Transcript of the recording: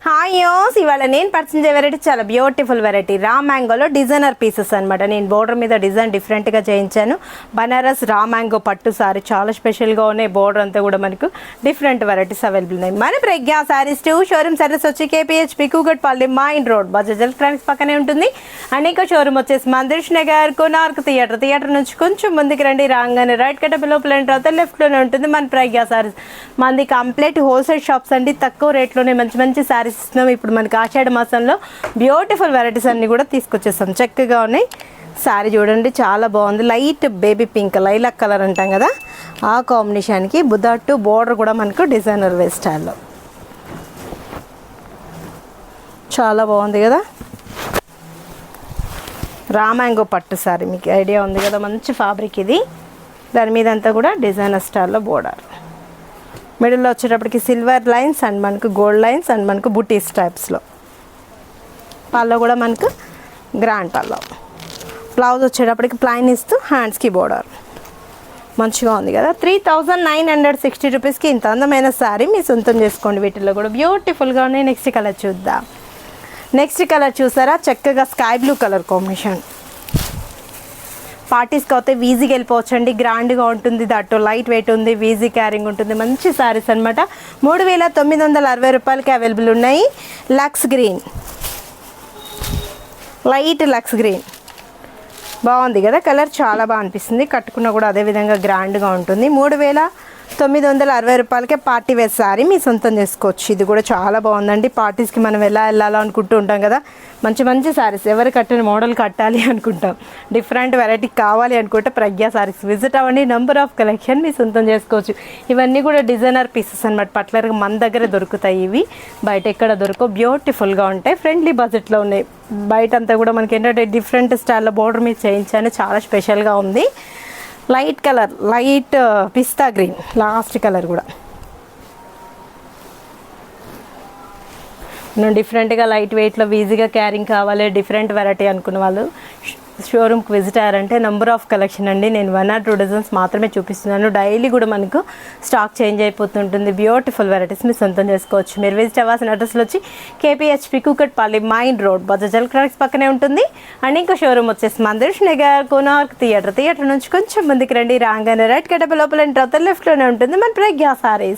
Hi యోస్, ఇవాళ నేను purchase చేసే వెరైటీ చాలా బ్యూటిఫుల్ వెరైటీ రా మ్యాంగోలో డిజైనర్ పీసెస్ అనమాట. నేను బోర్డర్ మీద డిజైన్ డిఫరెంట్గా చేయించాను. బనారస్ రా మ్యాంగో పట్టు సారీ చాలా స్పెషల్గా ఉన్నాయి. బోర్డర్ అంతా కూడా మనకు డిఫరెంట్ వెరైటీస్ అవైలబుల్ ఉన్నాయి. మన ప్రజ్ఞా సారీస్ 2 షోరూమ్స్ అడ్రస్ వచ్చి KPHB Kukatpally main road Bajaj electronics పక్కనే ఉంటుంది. అండ్ ఇంకో షోరూమ్ వచ్చేసి మందిర్ష్ నగర్ కోనార్క్ థియేటర్ నుంచి కొంచెం ముందుకు రండి. రాగానే రైట్ కట్ట లోపల ఎంటర్ అవుతే లెఫ్ట్లోనే ఉంటుంది మన ప్రజ్ఞా సారీస్. మనది కంప్లీట్ హోల్సేల్ షాప్స్ అండి. తక్కువ రేట్లోనే మంచి మంచి సారీస్ ఇస్తున్నాం. ఇప్పుడు మనకి ఆషాఢ మాసంలో బ్యూటిఫుల్ వెరైటీస్ అన్ని కూడా తీసుకొచ్చేస్తాం. చక్కగా ఉన్నాయి. శారీ చూడండి చాలా బాగుంది. Light baby pink lilac colour అంటాం కదా, ఆ కాంబినేషన్కి బుద్ధాట్టు బోర్డర్ కూడా మనకు డిజైనర్ వే స్టైల్లో చాలా బాగుంది కదా. రామాంగో పట్టు సారీ మీకు ఐడియా ఉంది కదా, మంచి ఫ్యాబ్రిక్ ఇది. దాని మీద అంతా కూడా డిజైనర్ స్టైల్లో బోర్డర్, మిడిల్లో వచ్చేటప్పటికి సిల్వర్ లైన్స్ అండ్ మనకు గోల్డ్ లైన్స్ అండ్ మనకు బుటీస్ టైప్స్లో. పళ్ళు కూడా మనకు గ్రాండ్ పళ్ళు. బ్లౌజ్ వచ్చేటప్పటికి ప్లైన్ ఇస్తూ హ్యాండ్స్కి బోర్డర్ మంచిగా ఉంది కదా. 3960 రూపీస్కి ఇంత అందమైన శారీ మీ సొంతం చేసుకోండి. వీటిల్లో కూడా బ్యూటిఫుల్గా ఉన్నాయి. నెక్స్ట్ కలర్ చూద్దాం. నెక్స్ట్ కలర్ చూసారా, చక్కగా స్కై బ్లూ కలర్ కాంబినేషన్. పార్టీస్కి అయితే ఈజీగా వెళ్ళిపోవచ్చండి. గ్రాండ్గా ఉంటుంది, దట్టు లైట్ వెయిట్ ఉంది, ఈజీ క్యారింగ్ ఉంటుంది. మంచి శారీస్ అనమాట. 3960 రూపాయలకి అవైలబుల్ ఉన్నాయి. Lux green, light lux green బాగుంది కదా కలర్, చాలా బాగా అనిపిస్తుంది. కట్టుకున్నా కూడా అదేవిధంగా గ్రాండ్గా ఉంటుంది. 3960 రూపాయలకే పార్టీ వేర్ శారీ మీ సొంతం చేసుకోవచ్చు. ఇది కూడా చాలా బాగుందండి. పార్టీస్కి మనం ఎలా వెళ్ళాలో అనుకుంటూ ఉంటాం కదా, మంచి మంచి శారీస్ ఎవరు కట్టిన మోడల్ కట్టాలి అనుకుంటాం, డిఫరెంట్ వెరైటీ కావాలి అనుకుంటే ప్రజ్ఞా శారీస్ విజిట్ అవ్వండి. నెంబర్ ఆఫ్ కలెక్షన్ మీ సొంతం చేసుకోవచ్చు. ఇవన్నీ కూడా డిజైనర్ పీసెస్ అనమాట. పర్టికులర్గా మన దగ్గర దొరుకుతాయి. ఇవి బయట ఎక్కడ దొరకవు. బ్యూటిఫుల్గా ఉంటాయి. ఫ్రెండ్లీ బడ్జెట్లో ఉన్నాయి. బయట అంతా కూడా మనకి ఏంటంటే డిఫరెంట్ స్టైల్లో బోర్డర్ మీద చేయించాను. చాలా స్పెషల్గా ఉంది. లైట్ కలర్, లైట్ పిస్తా గ్రీన్ లాస్ట్ కలర్ కూడా డిఫరెంట్గా లైట్ వెయిట్లో ఈజీగా క్యారింగ్ కావాలి, డిఫరెంట్ వెరైటీ అనుకున్న వాళ్ళు షోరూమ్కి విజిట్ అయ్యారంటే నెంబర్ ఆఫ్ కలెక్షన్ అండి. నేను 1 or 2 డజన్స్ మాత్రమే చూపిస్తున్నాను. డైలీ కూడా మనకు స్టాక్ చేంజ్ అయిపోతుంటుంది. బ్యూటిఫుల్ వెరైటీస్ మీరు సొంతం చేసుకోవచ్చు. మీరు విజిట్ అవ్వాల్సిన అడ్రస్లో వచ్చి KPHB Kukatpally main road Bajaj electronics పక్కనే ఉంటుంది. అండ్ ఇంకో షోరూమ్ వచ్చేసి మందిర్ష్ నగర్ కోనార్క్ థియేటర్ నుంచి కొంచెం ముందుకు రండి. రాగానే రైట్ కట్ట లోపల ఎంటర్ అవుతారు, లెఫ్ట్లోనే ఉంటుంది మన ప్రజ్ఞా సారీస్.